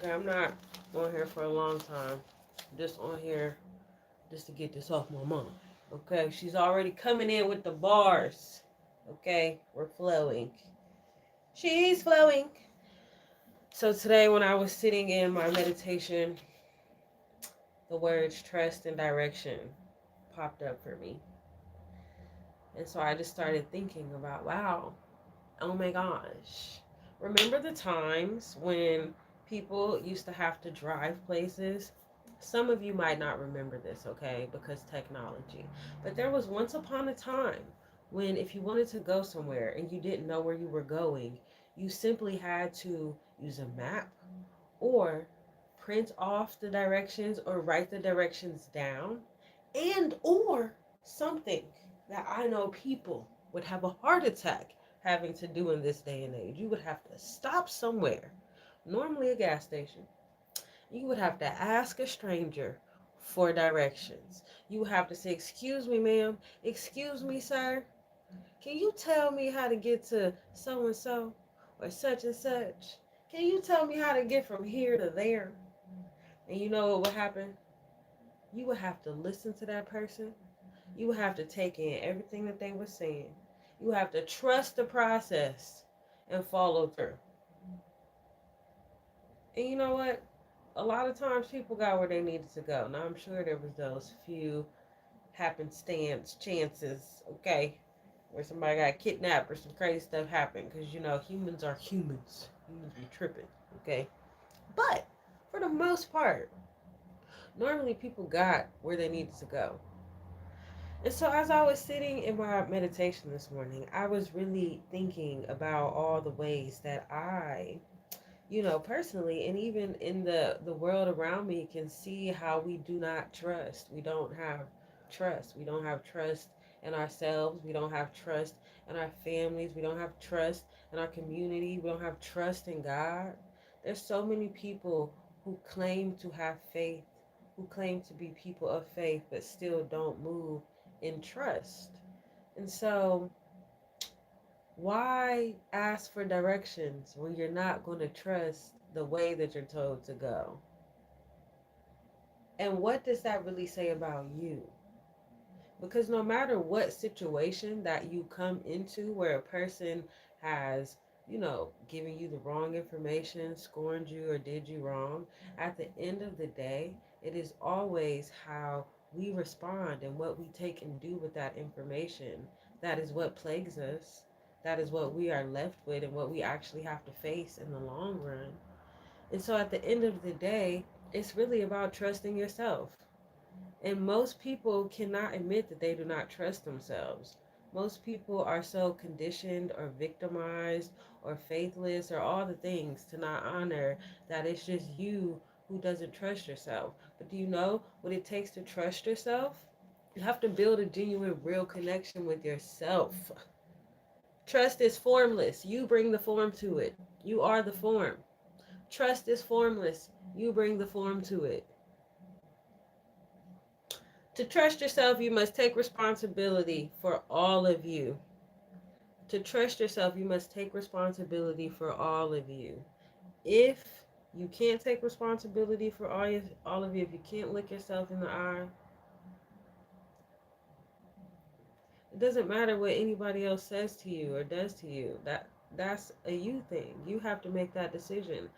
Okay, I'm not on here for a long time. Just on here just to get this off my mom. Okay, she's already coming in with the bars. Okay, we're flowing. She's flowing. So today, when I was sitting in my meditation, the words trust and direction popped up for me. And so I just started thinking about, wow, oh my gosh. Remember the times when people used to have to drive places? Some of you might not remember this, okay, because technology. But there was once upon a time when if you wanted to go somewhere and you didn't know where you were going, you simply had to use a map or print off the directions or write the directions down and or something that I know people would have a heart attack having to do in this day and age. You would have to stop somewhere, normally a gas station. You would have to ask a stranger for directions. You would have to say, "Excuse me, ma'am. Excuse me, sir. Can you tell me how to get to so and so or such and such? Can you tell me how to get from here to there?" And you know what would happen? You would have to listen to that person. You would have to take in everything that they were saying. You would have to trust the process and follow through. And you know what? A lot of times people got where they needed to go. Now I'm sure there was those few happenstance chances, okay, where somebody got kidnapped or some crazy stuff happened. Because you know humans are humans. Humans be tripping, okay. But for the most part, normally people got where they needed to go. And so, as I was sitting in my meditation this morning, I was really thinking about all the ways that personally, and even in the world around me, can see how we do not trust. We don't have trust. We don't have trust in ourselves. We don't have trust in our families. We don't have trust in our community. We don't have trust in God. There's so many people who claim to have faith, who claim to be people of faith, but still don't move in trust. And so, why ask for directions when you're not going to trust the way that you're told to go? And what does that really say about you? Because no matter what situation that you come into where a person has, given you the wrong information, scorned you, or did you wrong, at the end of the day, it is always how we respond and what we take and do with that information. That is what plagues us. That is what we are left with and what we actually have to face in the long run. And so at the end of the day, it's really about trusting yourself. And most people cannot admit that they do not trust themselves. Most people are so conditioned or victimized or faithless or all the things to not honor that it's just you who doesn't trust yourself. But do you know what it takes to trust yourself? You have to build a genuine, real connection with yourself. Trust is formless. You bring the form to it. You are the form. Trust is formless. You bring the form to it. To trust yourself, you must take responsibility for all of you. To trust yourself, you must take responsibility for all of you. If you can't take responsibility for all of you, if you can't look yourself in the eye, it doesn't matter what anybody else says to you or does to you. That's a you thing. You have to make that decision.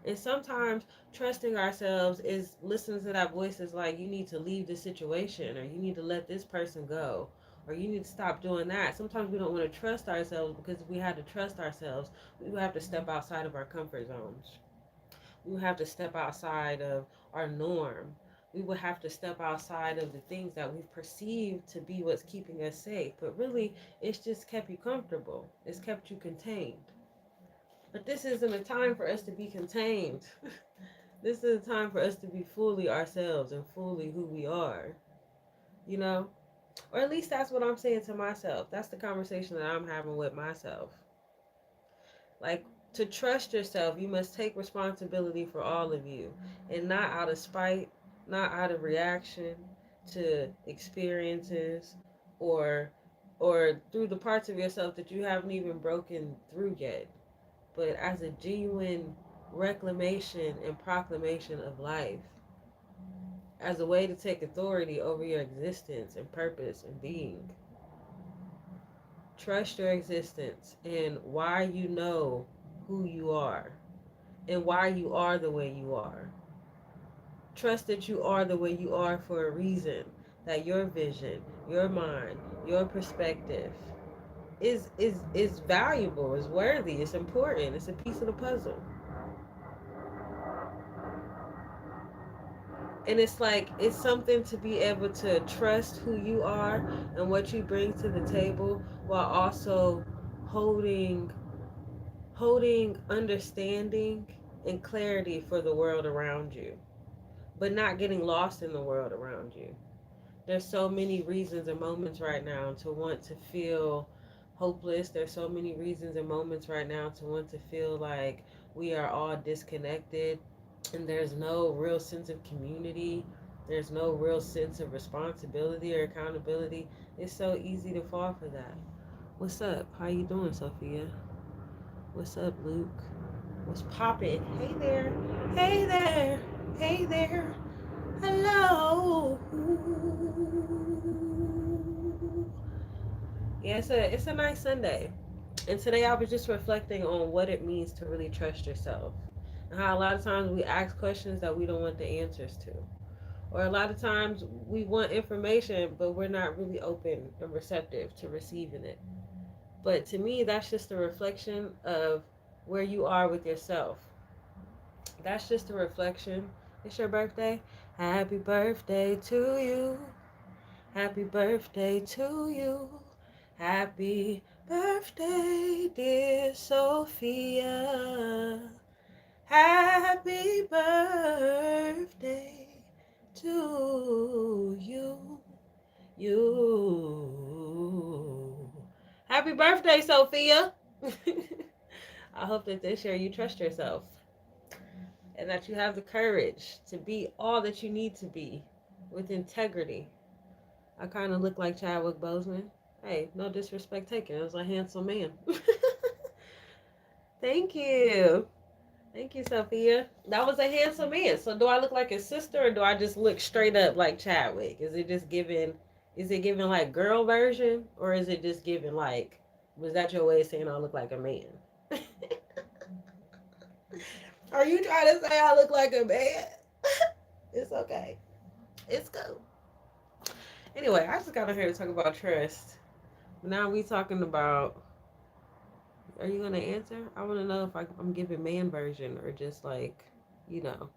And sometimes trusting ourselves is listening to that voice is like you need to leave the situation or you need to let this person go or you need to stop doing that. Sometimes we don't want to trust ourselves because if we had to trust ourselves, we would have to step outside of our comfort zones. We would have to step outside of our norm. We would have to step outside of the things that we've perceived to be what's keeping us safe. But really, it's just kept you comfortable. It's kept you contained. But this isn't a time for us to be contained. This is a time for us to be fully ourselves and fully who we are, you know? Or at least that's what I'm saying to myself. That's the conversation that I'm having with myself. Like, to trust yourself, you must take responsibility for all of you. And not out of spite, not out of reaction to experiences or through the parts of yourself that you haven't even broken through yet. But as a genuine reclamation and proclamation of life as a way to take authority over your existence and purpose and being. Trust your existence and why you know who you are and why you are the way you are. Trust that you are the way you are for a reason, that your vision, your mind, your perspective is valuable, is worthy, it's important, it's a piece of the puzzle. And it's like it's something to be able to trust who you are and what you bring to the table while also holding understanding and clarity for the world around you, but not getting lost in the world around you. There's so many reasons and moments right now to want to feel hopeless. There's so many reasons and moments right now to want to feel like we are all disconnected and there's no real sense of community. There's no real sense of responsibility or accountability. It's so easy to fall for that. What's up? How you doing, Sophia? What's up, Luke? What's poppin'? Hey there. Hey there. Hey there. Hello. Yeah, it's a nice Sunday. And today I was just reflecting on what it means to really trust yourself. And how a lot of times we ask questions that we don't want the answers to. Or a lot of times we want information, but we're not really open and receptive to receiving it. But to me, that's just a reflection of where you are with yourself. That's just a reflection. It's your birthday. Happy birthday to you. Happy birthday to you. Happy birthday, dear Sophia. Happy birthday to you. You. Happy birthday, Sophia. I hope that this year you trust yourself and that you have the courage to be all that you need to be with integrity. I kind of look like Chadwick Boseman. Hey, no disrespect taken. It was a handsome man. Thank you. Thank you, Sophia. That was a handsome man. So do I look like his sister or do I just look straight up like Chadwick? Is it given like girl version or is it just given like, was that your way of saying I look like a man? Are you trying to say I look like a man? It's okay. It's cool. Anyway, I just got on here to talk about trust. Now we talking about, are you going to answer? I want to know if I'm giving man version or just like, you know.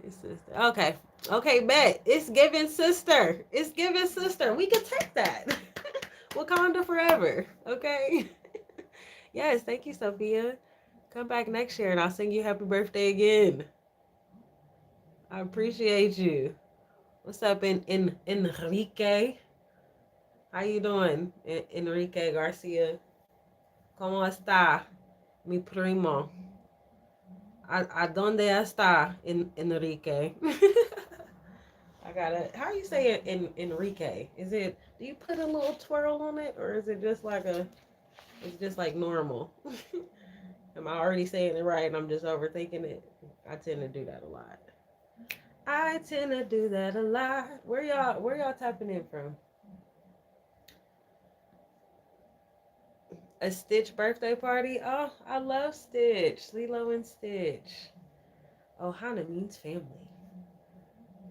His sister. Okay. Okay, bet. It's giving sister. It's giving sister. We can take that. Wakanda forever. Okay. Yes, thank you, Sophia. Come back next year and I'll sing you happy birthday again. I appreciate you. What's up, in Enrique? How you doing, Enrique Garcia? ¿Cómo está, mi primo? ¿A dónde está, Enrique? I gotta. How you say it in Enrique? Is it? Do you put a little twirl on it, or is it just like a? It's just like normal. Am I already saying it right and I'm just overthinking it? I tend to do that a lot. I tend to do that a lot. Where y'all tapping in from? A Stitch birthday party? Oh, I love Stitch. Lilo and Stitch. Ohana means family.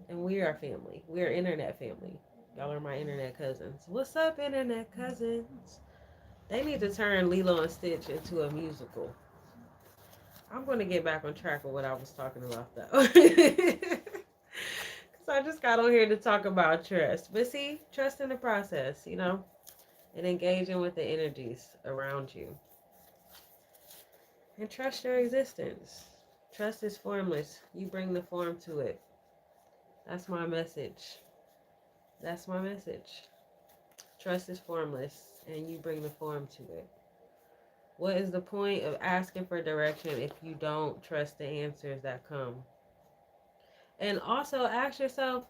And we are family. We are internet family. Y'all are my internet cousins. What's up, internet cousins? They need to turn Lilo and Stitch into a musical. I'm going to get back on track of what I was talking about, though. Because I just got on here to talk about trust. But see, trust in the process, you know, and engaging with the energies around you. And trust your existence. Trust is formless. You bring the form to it. That's my message. That's my message. Trust is formless, and you bring the form to it. What is the point of asking for direction if you don't trust the answers that come? And also ask yourself,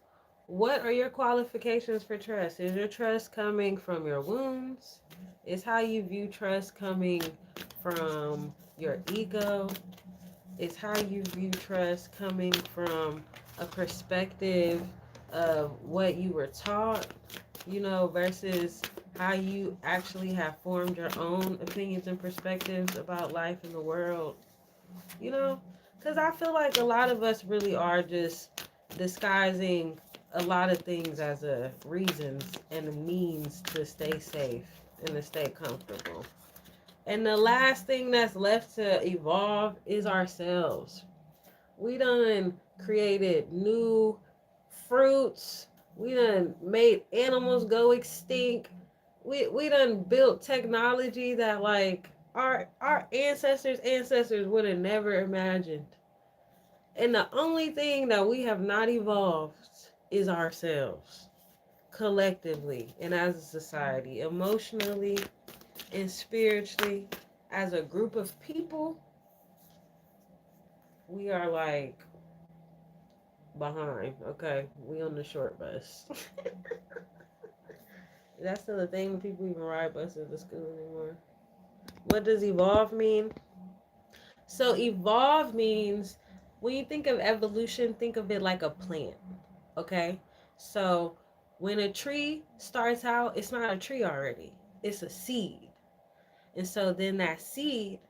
What are your qualifications for trust? Is your trust coming from your wounds? Is how you view trust coming from your ego? Is how you view trust coming from a perspective of what you were taught, versus how you actually have formed your own opinions and perspectives about life and the world? Because I feel like a lot of us really are just disguising a lot of things as a reasons and a means to stay safe and to stay comfortable. And the last thing that's left to evolve is ourselves. We done created new fruits. We done made animals go extinct. We done built technology that like our ancestors would have never imagined. And the only thing that we have not evolved is ourselves, collectively and as a society, emotionally and spiritually. As a group of people, we are like behind. Okay, we on the short bus. That's still a thing when people even ride buses to school anymore. What does evolve mean? So evolve means, when you think of evolution, think of it like a plant. Okay? So when a tree starts out, it's not a tree already. It's a seed. And so then that seed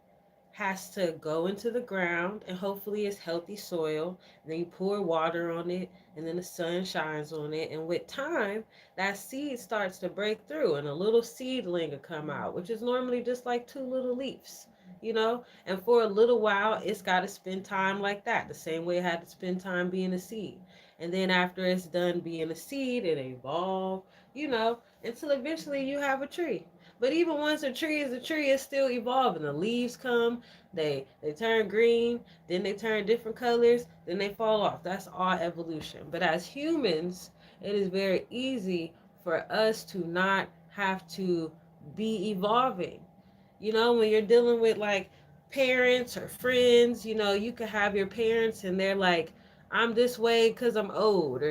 has to go into the ground, and hopefully it's healthy soil. And then you pour water on it, and then the sun shines on it. And with time, that seed starts to break through, and a little seedling will come out, which is normally just like two little leaves. And for a little while, it's got to spend time like that, the same way it had to spend time being a seed. And then after it's done being a seed, it evolve, until eventually you have a tree. But even once a tree is a tree, it's still evolving. The leaves come, they turn green, then they turn different colors, then they fall off. That's all evolution. But as humans, it is very easy for us to not have to be evolving. When you're dealing with like parents or friends, you could have your parents and they're like, I'm this way because I'm old, or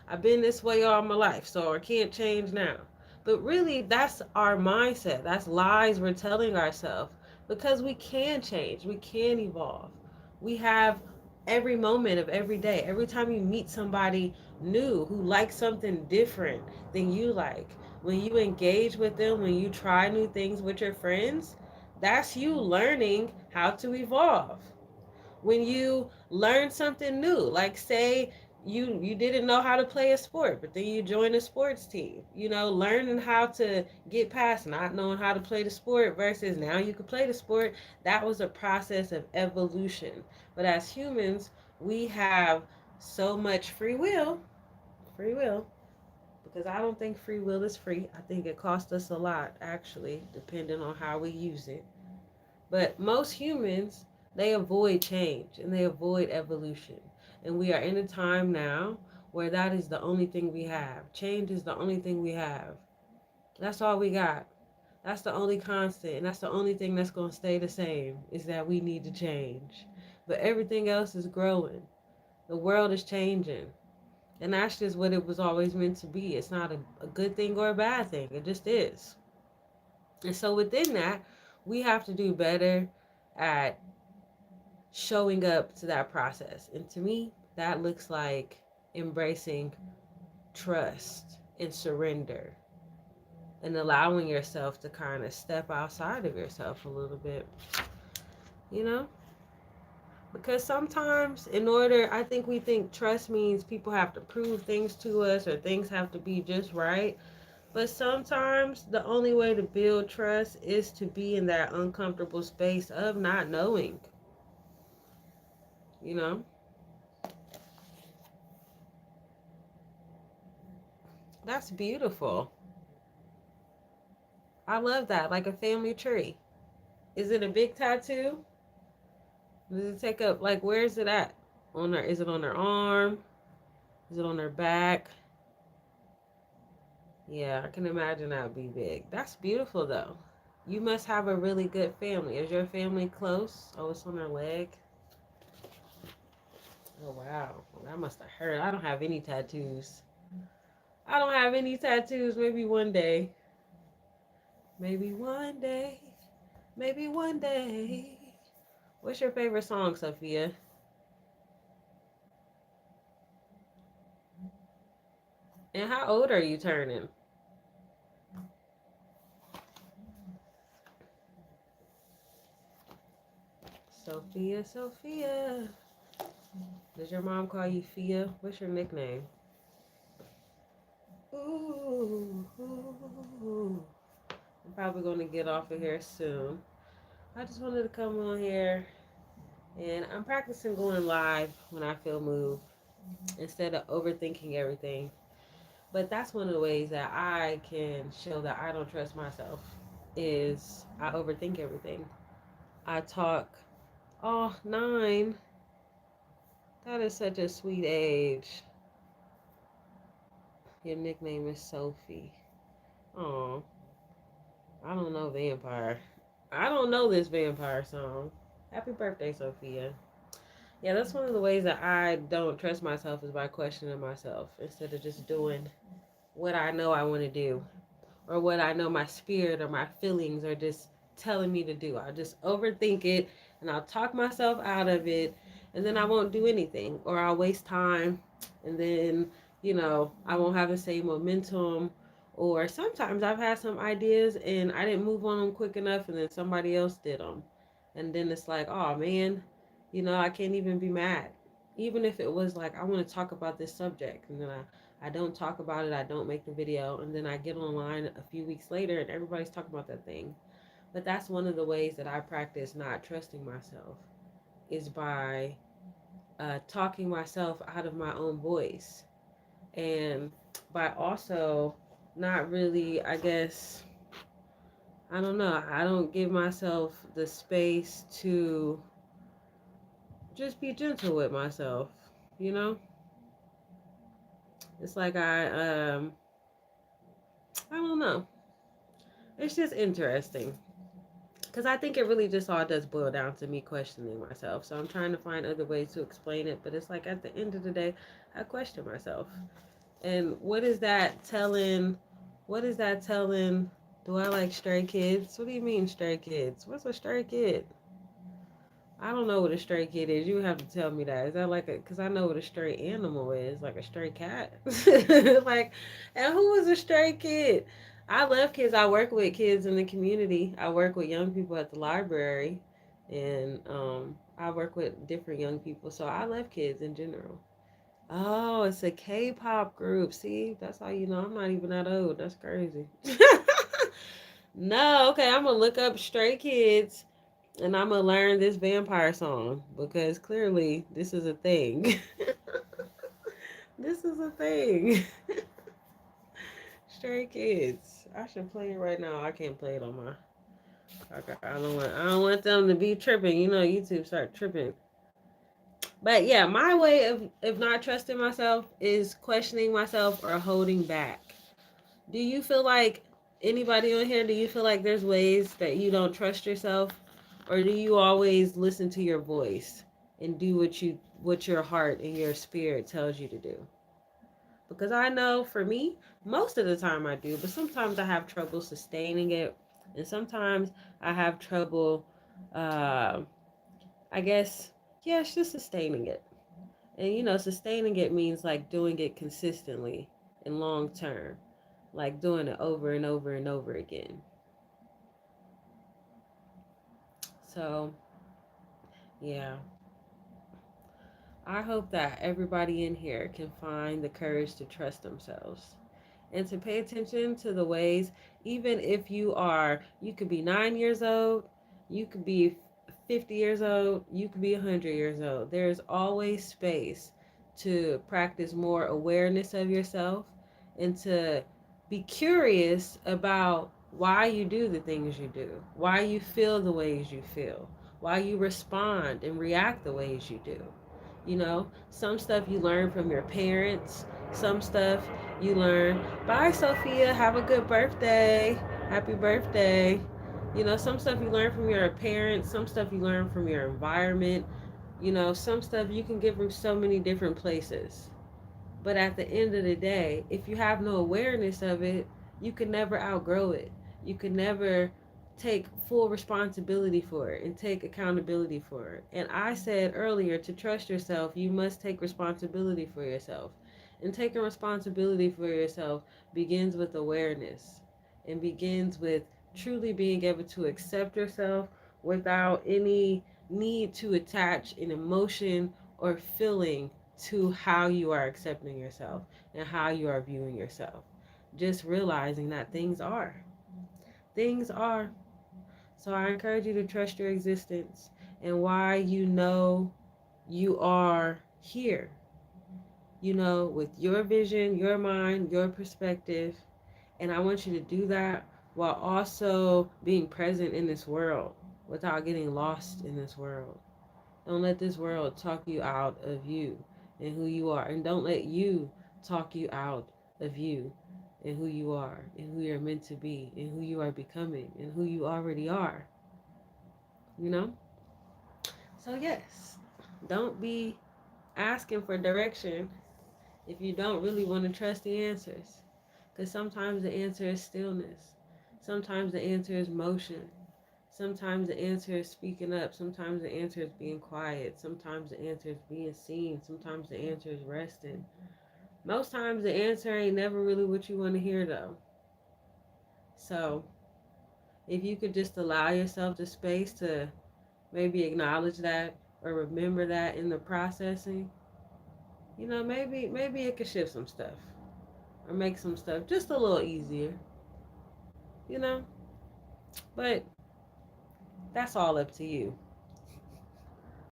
I've been this way all my life, so I can't change now. But really, that's our mindset. That's lies we're telling ourselves, because we can change, we can evolve. We have every moment of every day. Every time you meet somebody new who likes something different than you like, when you engage with them, when you try new things with your friends, that's you learning how to evolve. When you learn something new, like say you didn't know how to play a sport, but then you join a sports team, learning how to get past not knowing how to play the sport versus now you can play the sport. That was a process of evolution. But as humans, we have so much free will, because I don't think free will is free. I think it costs us a lot, actually, depending on how we use it. But most humans, they avoid change and they avoid evolution. And we are in a time now where that is the only thing we have. Change is the only thing we have. That's all we got. That's the only constant. And that's the only thing that's going to stay the same, is that we need to change. But everything else is growing. The world is changing. And that's just what it was always meant to be. It's not a good thing or a bad thing. It just is. And so within that, we have to do better at showing up to that process. And to me, that looks like embracing trust and surrender and allowing yourself to kind of step outside of yourself a little bit, you know? Because sometimes, I think we think trust means people have to prove things to us or things have to be just right. But sometimes the only way to build trust is to be in that uncomfortable space of not knowing, you know? That's beautiful. I love that. Like a family tree. Is it a big tattoo? Does it take up, like, where is it at? Is it on their arm? Is it on their back? Yeah, I can imagine that would be big. That's beautiful, though. You must have a really good family. Is your family close? Oh, it's on their leg. Oh, wow. Well, that must have hurt. I don't have any tattoos. I don't have any tattoos. Maybe one day. Maybe one day. Maybe one day. What's your favorite song, Sophia? And how old are you turning? Sophia, Sophia. Does your mom call you Fia? What's your nickname? Ooh, ooh. I'm probably going to get off of here soon. I just wanted to come on here, and I'm practicing going live when I feel moved instead of overthinking everything. But that's one of the ways that I can show that I don't trust myself is I overthink everything. I talk, oh, 9. That is such a sweet age. Your nickname is Sophie. Oh, I don't know vampire. I don't know this vampire song. Happy birthday, Sophia. Yeah, that's one of the ways that I don't trust myself is by questioning myself instead of just doing what I know I want to do or what I know my spirit or my feelings are just telling me to do. I'll just overthink it and I'll talk myself out of it and then I won't do anything or I'll waste time and then, I won't have the same momentum. Or sometimes I've had some ideas and I didn't move on them quick enough and then somebody else did them. And then it's like, oh man, I can't even be mad. Even if it was like, I want to talk about this subject and then I don't talk about it, I don't make the video, and then I get online a few weeks later and everybody's talking about that thing. But that's one of the ways that I practice not trusting myself is by talking myself out of my own voice. And by also not really, I guess, I don't know, I don't give myself the space to just be gentle with myself, you know? It's like I don't know. It's just interesting. Because I think it really just all does boil down to me questioning myself. So I'm trying to find other ways to explain it. But it's like at the end of the day, I question myself. And what is that telling? What is that telling? Do I like stray kids? What do you mean stray kids? What's a stray kid? I don't know what a stray kid is. You have to tell me that. Is that like a, because I know what a stray animal is, like a stray cat. Like, and who is a stray kid? I love kids. I work with kids in the community. I work with young people at the library, and I work with different young people. So I love kids in general. Oh, it's a K-pop group. See, that's how you know I'm not even that old. That's crazy. No, okay, I'm gonna look up Stray Kids and I'm gonna learn this vampire song because clearly this is a thing. This is a thing. Stray Kids. I should play it right now. I can't play it on my. Okay, I don't want them to be tripping. YouTube start tripping. But yeah, my way of not trusting myself is questioning myself or holding back. Do you feel like anybody on here? Do you feel like there's ways that you don't trust yourself, or do you always listen to your voice and do what your heart and your spirit tells you to do? Because I know for me, most of the time I do, but sometimes I have trouble sustaining it, and sometimes I have trouble. Uh, I guess yeah, it's just sustaining it. And sustaining it means like doing it consistently and long term, like doing it over and over and over again. So, yeah, I hope that everybody in here can find the courage to trust themselves and to pay attention to the ways, even if you could be 9 years old, you could be 50 years old, you could be 100 years old. There's always space to practice more awareness of yourself and to be curious about why you do the things you do, why you feel the ways you feel, why you respond and react the ways you do. Some stuff you learn from your parents, some stuff you learn. Bye, Sophia. Have a good birthday. Happy birthday. Some stuff you learn from your parents, some stuff you learn from your environment. Some stuff you can get from so many different places. But at the end of the day, if you have no awareness of it, you can never outgrow it. You can never take full responsibility for it and take accountability for it. And I said earlier, to trust yourself, you must take responsibility for yourself. And taking responsibility for yourself begins with awareness and begins with truly being able to accept yourself without any need to attach an emotion or feeling to how you are accepting yourself and how you are viewing yourself. Just realizing that things are. Things are. So I encourage you to trust your existence and why you know you are here. You know, with your vision, your mind, your perspective. And I want you to do that while also being present in this world without getting lost in this world. Don't let this world talk you out of you and who you are. And don't let you talk you out of you and who you are and who you're meant to be and who you are becoming and who you already are. You know? So, yes, don't be asking for direction if you don't really want to trust the answers. Because sometimes the answer is stillness, sometimes the answer is motion. Sometimes the answer is speaking up. Sometimes the answer is being quiet. Sometimes the answer is being seen. Sometimes the answer is resting. Most times the answer ain't never really what you want to hear though. So if you could just allow yourself the space to maybe acknowledge that or remember that in the processing, you know, maybe it could shift some stuff or make some stuff just a little easier, you know? But that's all up to you.